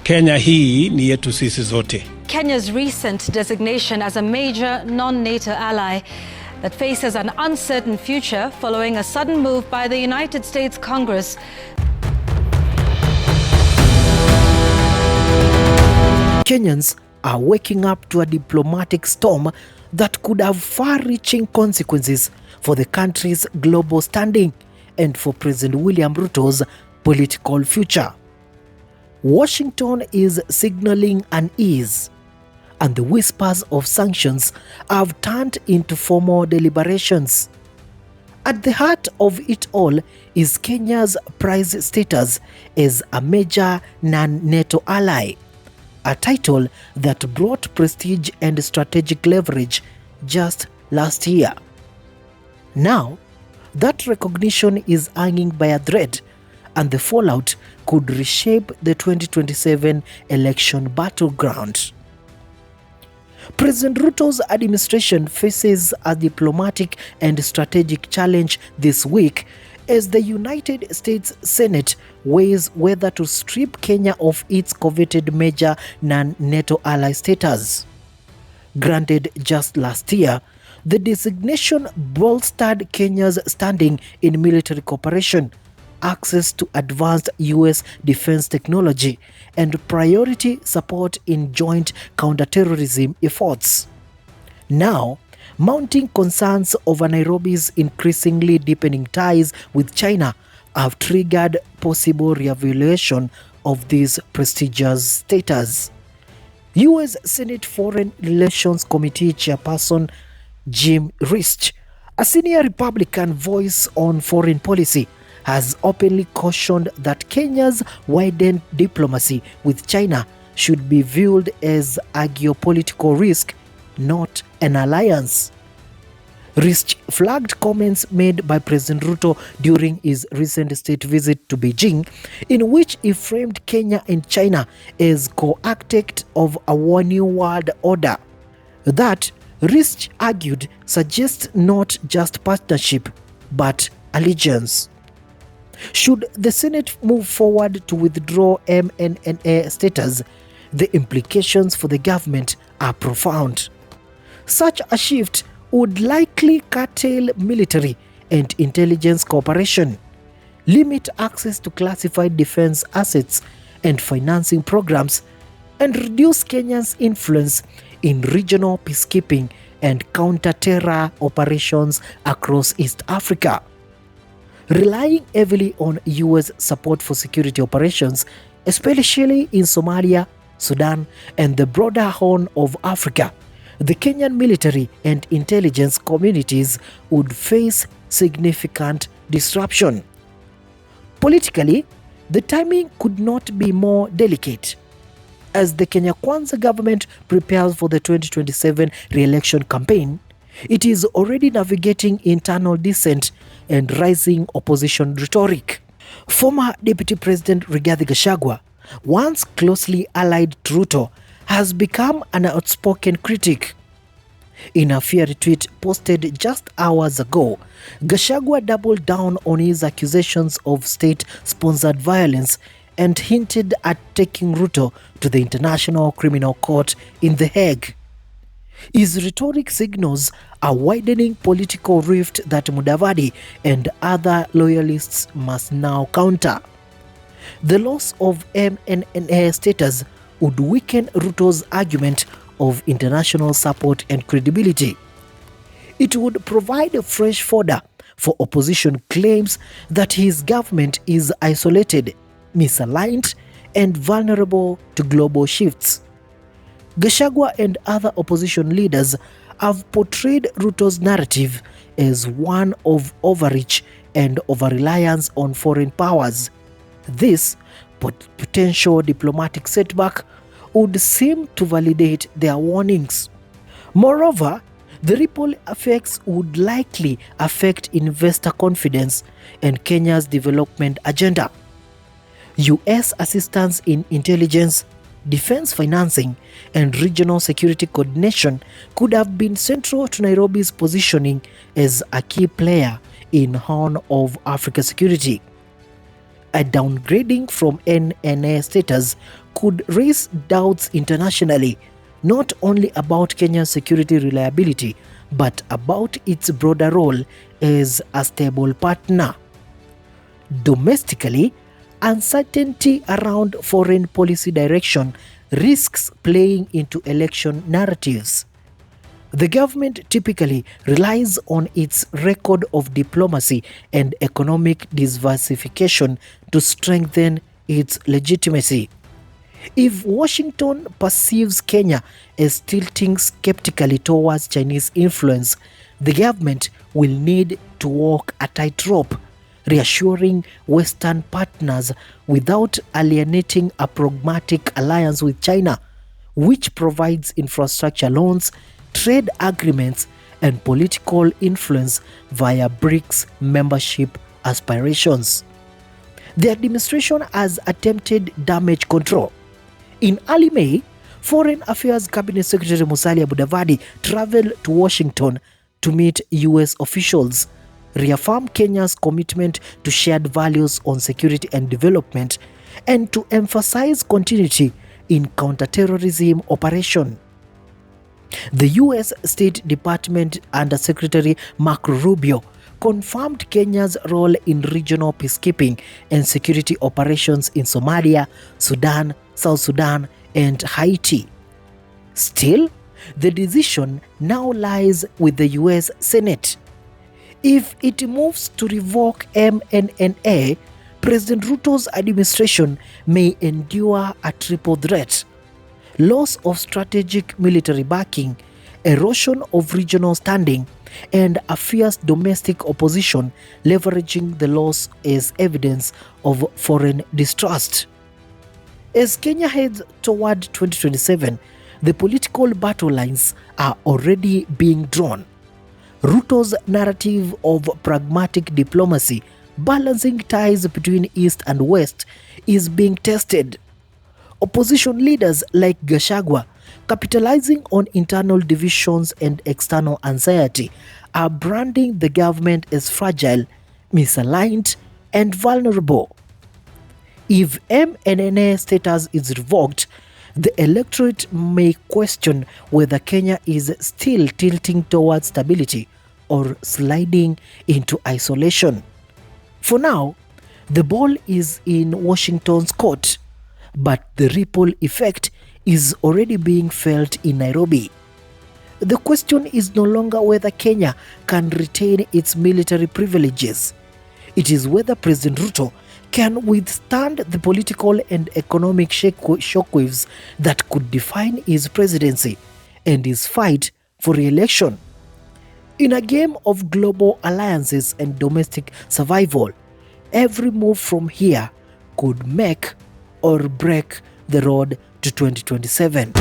Kenya hii ni yetu sisi zote. Kenya's recent designation as a major non-NATO ally that faces an uncertain future following a sudden move by the United States Congress. Kenyans are waking up to a diplomatic storm that could have far-reaching consequences for the country's global standing and for President William Ruto's political future. Washington is signaling unease, and the whispers of sanctions have turned into formal deliberations. At the heart of it all is Kenya's prize status as a major non-NATO ally, a title that brought prestige and strategic leverage just last year. Now, that recognition is hanging by a thread, and the fallout could reshape the 2027 election battleground. President Ruto's administration faces a diplomatic and strategic challenge this week as the United States Senate weighs whether to strip Kenya of its coveted major non-NATO ally status. Granted just last year, the designation bolstered Kenya's standing in military cooperation, access to advanced US defense technology, and priority support in joint counterterrorism efforts. Now, mounting concerns over Nairobi's increasingly deepening ties with China have triggered possible reevaluation of this prestigious status. US Senate Foreign Relations Committee Chairperson Jim Risch, a senior Republican voice on foreign policy, has openly cautioned that Kenya's widened diplomacy with China should be viewed as a geopolitical risk, not an alliance. Risch flagged comments made by President Ruto during his recent state visit to Beijing, in which he framed Kenya and China as co-architects of a new world order. That, Risch argued, suggests not just partnership, but allegiance. Should the Senate move forward to withdraw MNNA status, the implications for the government are profound. Such a shift would likely curtail military and intelligence cooperation, limit access to classified defense assets and financing programs, and reduce Kenya's influence in regional peacekeeping and counter-terror operations across East Africa. Relying heavily on US support for security operations, especially in Somalia, Sudan, and the broader Horn of Africa, the Kenyan military and intelligence communities would face significant disruption. Politically, the timing could not be more delicate. As the Kenya Kwanza government prepares for the 2027 re-election campaign, it is already navigating internal dissent and rising opposition rhetoric. Former Deputy President Rigathi Gachagua, once closely allied to Ruto, has become an outspoken critic. In a fiery tweet posted just hours ago, Gachagua doubled down on his accusations of state-sponsored violence and hinted at taking Ruto to the International Criminal Court in The Hague. His rhetoric signals a widening political rift that Mudavadi and other loyalists must now counter. The loss of MNNA status would weaken Ruto's argument of international support and credibility. It would provide a fresh fodder for opposition claims that his government is isolated, misaligned, and vulnerable to global shifts. Gachagua and other opposition leaders have portrayed Ruto's narrative as one of overreach and over-reliance on foreign powers. This potential diplomatic setback would seem to validate their warnings. Moreover, the ripple effects would likely affect investor confidence and Kenya's development agenda. US assistance in intelligence, defense financing, and regional security coordination could have been central to Nairobi's positioning as a key player in Horn of Africa security. A downgrading from NNA status could raise doubts internationally, not only about Kenya's security reliability, but about its broader role as a stable partner. Domestically, uncertainty around foreign policy direction risks playing into election narratives. The government typically relies on its record of diplomacy and economic diversification to strengthen its legitimacy. If Washington perceives Kenya as tilting skeptically towards Chinese influence, the government will need to walk a tightrope, reassuring Western partners without alienating a pragmatic alliance with China, which provides infrastructure loans, trade agreements, and political influence via BRICS membership aspirations. The administration has attempted damage control. In early May, Foreign Affairs Cabinet Secretary Musalia Mudavadi traveled to Washington to meet US officials, reaffirm Kenya's commitment to shared values on security and development, and to emphasize continuity in counterterrorism operation. The US State Department Under Secretary Marco Rubio confirmed Kenya's role in regional peacekeeping and security operations in Somalia, Sudan, South Sudan, and Haiti. Still, the decision now lies with the US Senate. If it moves to revoke MNNA, President Ruto's administration may endure a triple threat: loss of strategic military backing, erosion of regional standing, and a fierce domestic opposition leveraging the loss as evidence of foreign distrust. As Kenya heads toward 2027, the political battle lines are already being drawn. Ruto's narrative of pragmatic diplomacy, balancing ties between East and West, is being tested. Opposition leaders like Gachagua, capitalizing on internal divisions and external anxiety, are branding the government as fragile, misaligned, and vulnerable. If MNNA status is revoked, the electorate may question whether Kenya is still tilting towards stability or sliding into isolation. For now, the ball is in Washington's court, but the ripple effect is already being felt in Nairobi. The question is no longer whether Kenya can retain its military privileges. It is whether President Ruto can withstand the political and economic shockwaves that could define his presidency and his fight for re-election. In a game of global alliances and domestic survival, every move from here could make or break the road to 2027.